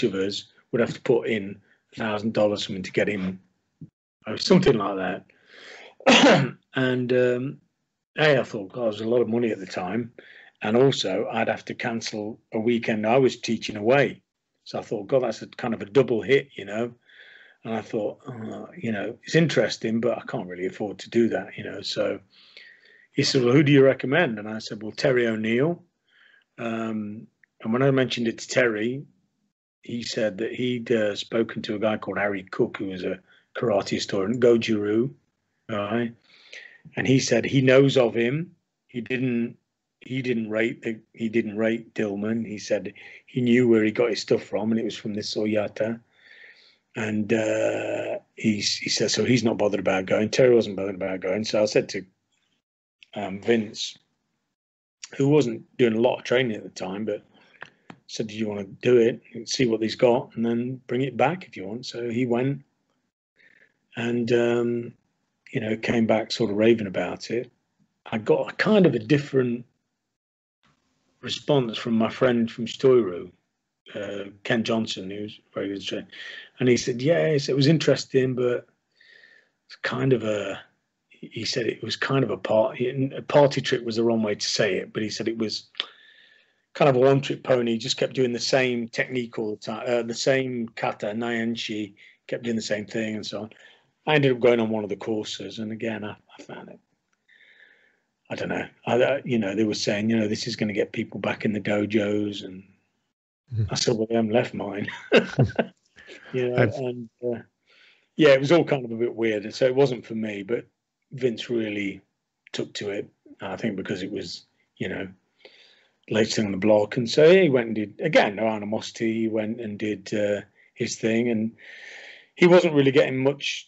[SPEAKER 2] of us would have to put in $1,000 something to get him, something like that. And I thought, God, it was a lot of money at the time, and also I'd have to cancel a weekend I was teaching away. So I thought, God, that's a kind of a double hit, And I thought, it's interesting, but I can't really afford to do that, So he said, well, who do you recommend? And I said, well, Terry O'Neill. And when I mentioned it to Terry, he said that he'd spoken to a guy called Harry Cook, who was a karate historian, Goju-Ryu, right? And he said he knows of him. He didn't rate Dillman. He said he knew where he got his stuff from, and it was from this Oyata. And he said, so he's not bothered about going. Terry wasn't bothered about going. So I said to Vince, who wasn't doing a lot of training at the time, but said, do you want to do it and see what he's got and then bring it back if you want? So he went and, came back sort of raving about it. I got a kind of a different response from my friend from Shitoru, Ken Johnson, who's very good trainer. And he said, yes, it was interesting, but it's kind of he said it was kind of a party trick was the wrong way to say it, but he said it was kind of a one-trick pony. He just kept doing the same technique all the time, the same kata, Nyanshi, kept doing the same thing and so on. I ended up going on one of the courses, and again, I found it, I don't know. They were saying, this is going to get people back in the dojos, and I said, well, they haven't left mine. And it was all kind of a bit weird. And so it wasn't for me, but Vince really took to it, I think, because it was, latest thing on the block. And so he went and did, again, no animosity, he went and did his thing. And he wasn't really getting much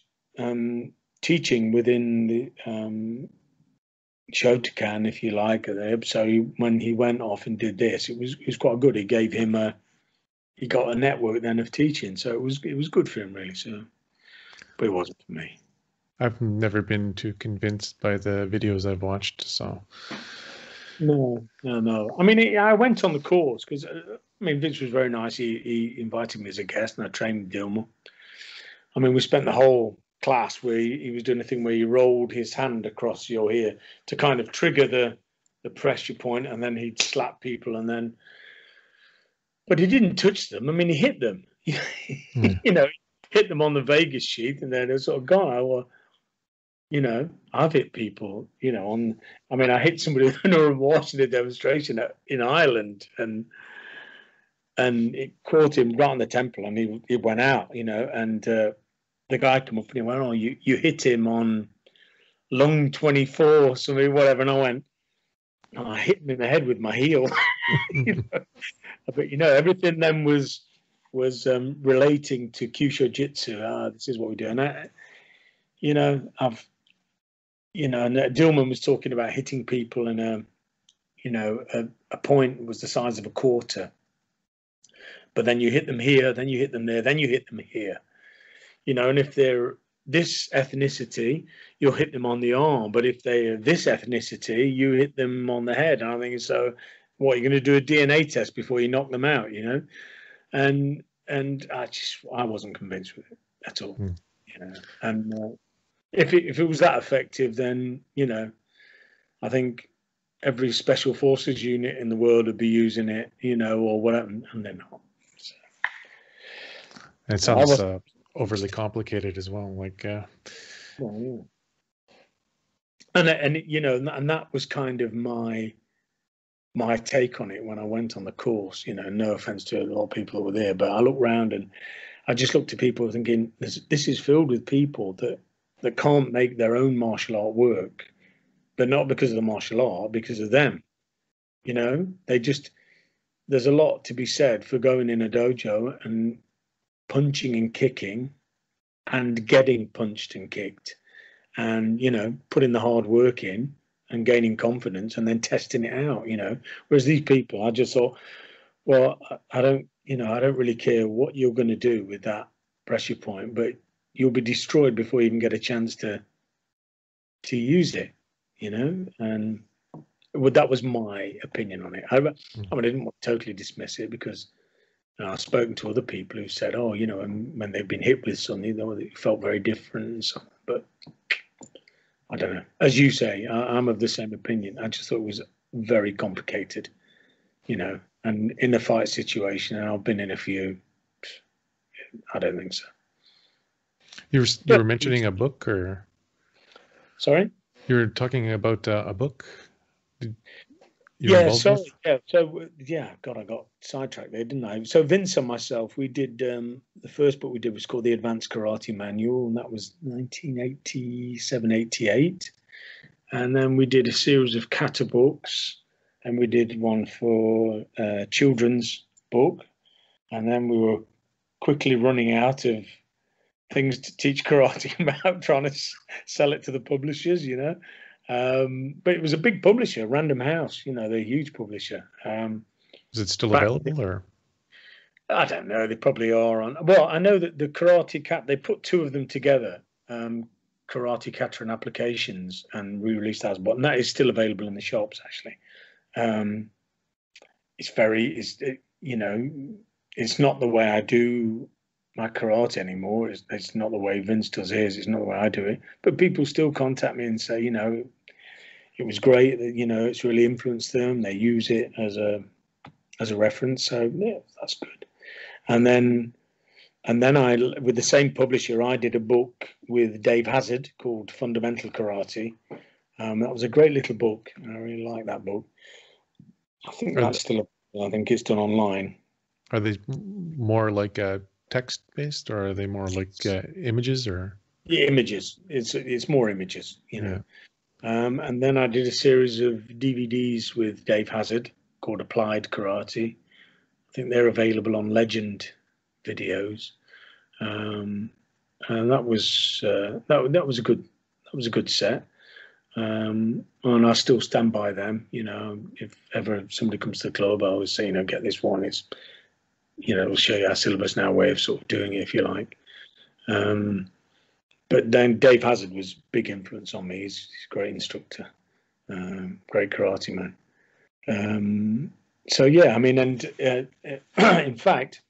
[SPEAKER 2] teaching within the Shotokan, if you like. So when he went off and did this, it was quite good. He gave him he got a network then of teaching, so it was good for him, really. So, but it wasn't for me.
[SPEAKER 1] I've never been too convinced by the videos I've watched, so.
[SPEAKER 2] No. I mean, I went on the course because Vince was very nice. He invited me as a guest, and I trained with Dilma. I mean, we spent the whole class where he was doing a thing where he rolled his hand across your ear to kind of trigger the pressure point, and then he'd slap people, and then, but he didn't touch them. I mean, he hit them, you know, hit them on the Vegas sheath, and then it was sort of gone. Well, you know, I've hit people, you know, on, I mean, I hit somebody when watching a demonstration in Ireland, and it caught him right on the temple, and he went out, you know, and the guy come up and he went, "Oh, you hit him on lung 24, something, whatever." And I went, "Oh, I hit him in the head with my heel." You know? But you know, everything then was relating to Kyusho Jitsu. This is what we do, and you know, you know, and Dillman was talking about hitting people, and you know, a point was the size of a quarter. But then you hit them here, then you hit them there, then you hit them here. You know, and if they're this ethnicity, you'll hit them on the arm. But if they're this ethnicity, you hit them on the head. And I think, so what, you're going to do a DNA test before you knock them out, you know? And I wasn't convinced with it at all, you know. And if it was that effective, then, you know, I think every special forces unit in the world would be using it, you know, or whatever, and they're not. So,
[SPEAKER 1] it sounds overly complicated as well. Like,
[SPEAKER 2] well, yeah. And you know, and that was kind of my take on it when I went on the course. You know, no offense to a lot of people that were there, but I looked around and I just looked at people thinking, this is filled with people that can't make their own martial art work, but not because of the martial art, because of them. You know, there's a lot to be said for going in a dojo and punching and kicking and getting punched and kicked, and, you know, putting the hard work in and gaining confidence and then testing it out, you know. Whereas these people, I just thought, well, I don't really care what you're going to do with that pressure point, but you'll be destroyed before you even get a chance to use it, you know. And well, that was my opinion on it. I mean, I didn't want to totally dismiss it, because I've spoken to other people who said, oh, you know, and when they've been hit with something, it felt very different and so on. But I don't know. As you say, I'm of the same opinion. I just thought it was very complicated, you know, and in a fight situation, and I've been in a few, I don't think so.
[SPEAKER 1] You were mentioning a book, or?
[SPEAKER 2] Sorry?
[SPEAKER 1] You were talking about a book?
[SPEAKER 2] Yeah, sorry. Yeah, so, yeah, God, I got sidetracked there, didn't I? So Vince and myself, we did, the first book we did was called The Advanced Karate Manual, and that was 1987, 88. And then we did a series of kata books, and we did one for children's book. And then we were quickly running out of things to teach karate about, trying to sell it to the publishers, you know. But it was a big publisher, Random House, you know, they're a huge publisher.
[SPEAKER 1] Is it still available, or? I
[SPEAKER 2] don't know, they probably are on. Well, I know that the Karate Cat, they put two of them together, Karate Kata and Applications, and re-released that as well. And that is still available in the shops, actually. You know, it's not the way I do my karate anymore. It's not the way Vince does his. It's not the way I do it. But people still contact me and say, you know, it was great. You know, it's really influenced them. They use it as a reference. So yeah, that's good. And then I, with the same publisher, I did a book with Dave Hazard called Fundamental Karate. That was a great little book. I really like that book. I think that's still. I think it's done online.
[SPEAKER 1] Are they more like text-based, or are they more like images, or?
[SPEAKER 2] Yeah, images. It's more images, you know. Yeah. And then I did a series of DVDs with Dave Hazard called Applied Karate. I think they're available on Legend Videos, and that was a good set. And I still stand by them. You know, if ever somebody comes to the club, I always say, you know, get this one. It's, you know, it'll show you our syllabus and our way of sort of doing it, if you like. But then Dave Hazard was a big influence on me. He's a great instructor, great karate man. So yeah, I mean, and in fact,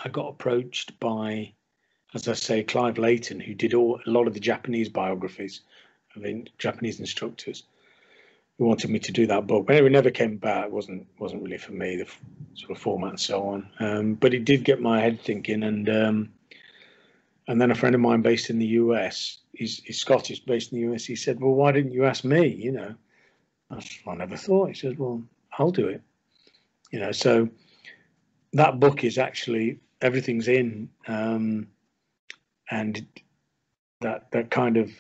[SPEAKER 2] I got approached by as I say, Clive Layton, who did a lot of the Japanese biographies of Japanese instructors, who wanted me to do that book. But it never came about. It wasn't really for me, the sort of format and so on. But it did get my head thinking. And then a friend of mine based in the US, he's Scottish, based in the US. He said, "Well, why didn't you ask me?" You know, I never thought. He said, "Well, I'll do it." You know, so that book is actually, everything's in, and that kind of,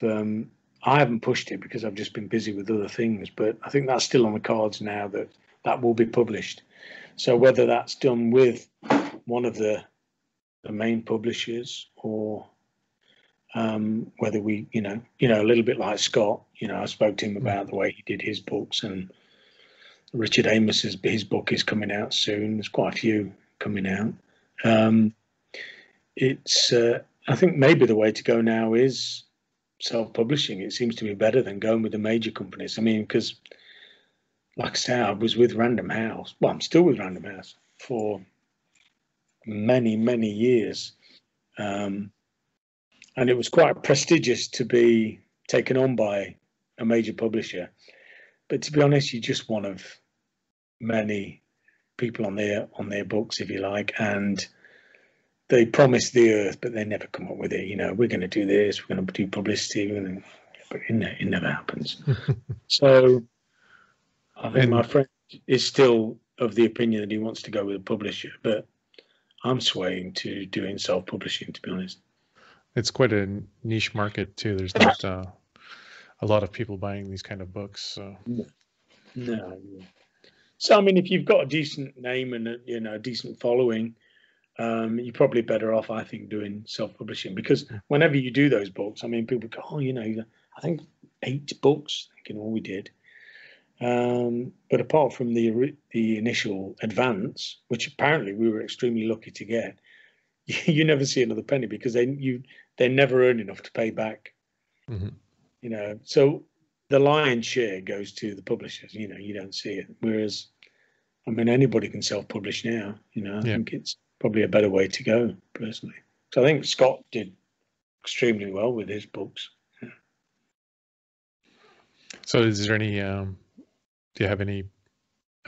[SPEAKER 2] I haven't pushed it because I've just been busy with other things, but I think that's still on the cards now, that will be published. So whether that's done with one of the main publishers, or whether we, you know, a little bit like Scott, you know, I spoke to him about the way he did his books, and Richard Amos's, his book is coming out soon. There's quite a few coming out. I think maybe the way to go now is self-publishing. It seems to be better than going with the major companies. I mean, because like I say, I was with Random House. Well, I'm still with Random House for many, many years. And it was quite prestigious to be taken on by a major publisher. But to be honest, you're just one of many people on their books, if you like, and they promise the earth, but they never come up with it. You know, we're going to do this, we're going to do publicity, but it never happens. So I think my friend is still of the opinion that he wants to go with a publisher, but I'm swaying to doing self-publishing, to be honest.
[SPEAKER 1] It's quite a niche market too. There's not a lot of people buying these kind of books. So.
[SPEAKER 2] No. So I mean, if you've got a decent name and a decent following, you're probably better off, I think, doing self-publishing, because whenever you do those books, I mean, people go, "Oh, you know, I think 8 books," thinking, "Oh, we did." But apart from the initial advance, which apparently we were extremely lucky to get, you never see another penny, because they never earn enough to pay back.
[SPEAKER 1] Mm-hmm.
[SPEAKER 2] You know, so the lion's share goes to the publishers. You know, you don't see it. Whereas, I mean, anybody can self-publish now. You know, I think it's probably a better way to go, personally. So I think Scott did extremely well with his books. Yeah.
[SPEAKER 1] So is there any, do you have any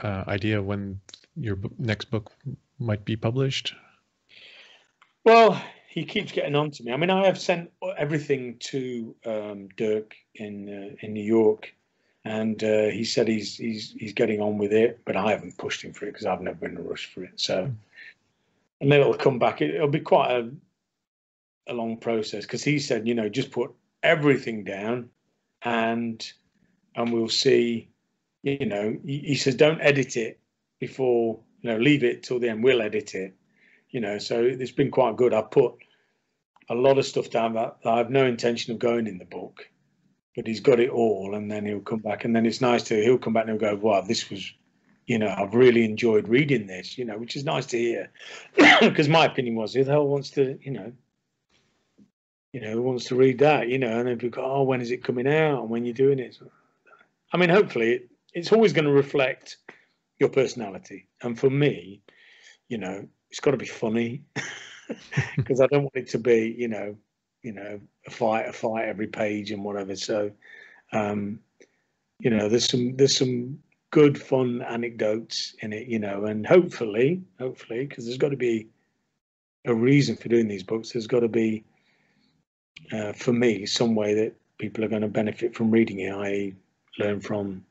[SPEAKER 1] idea when your next book might be published?
[SPEAKER 2] Well, he keeps getting on to me. I mean, I have sent everything to Dirk in New York, and he said he's getting on with it, but I haven't pushed him for it because I've never been in a rush for it. So, and then it'll come back. It'll be quite a long process, because he said, you know, just put everything down, and we'll see. You know, he says, don't edit it before, you know, leave it till the end. We'll edit it. You know, so it's been quite good. I've put a lot of stuff down that I have no intention of going in the book, but he's got it all, and then he'll come back, and then it's nice he'll come back and he'll go, "Wow, this was, you know, I've really enjoyed reading this," you know, which is nice to hear, because my opinion was, who the hell wants to, who wants to read that, you know, and then people go, "Oh, when is it coming out, and when you're doing it?" I mean, hopefully it's always going to reflect your personality, and for me, you know, it's got to be funny, because I don't want it to be, you know, a fight every page and whatever. So, you know, there's some good fun anecdotes in it, you know, and hopefully, because there's got to be a reason for doing these books. There's got to be, for me, some way that people are going to benefit from reading it. I learn from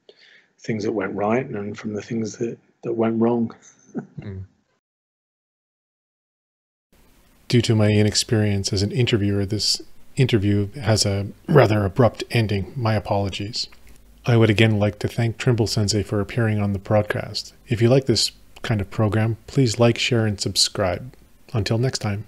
[SPEAKER 2] things that went right and from the things that went wrong.
[SPEAKER 1] Due to my inexperience as an interviewer, this interview has a rather abrupt ending. My apologies. I would again like to thank Trimble Sensei for appearing on the broadcast. If you like this kind of program, please like, share, and subscribe. Until next time.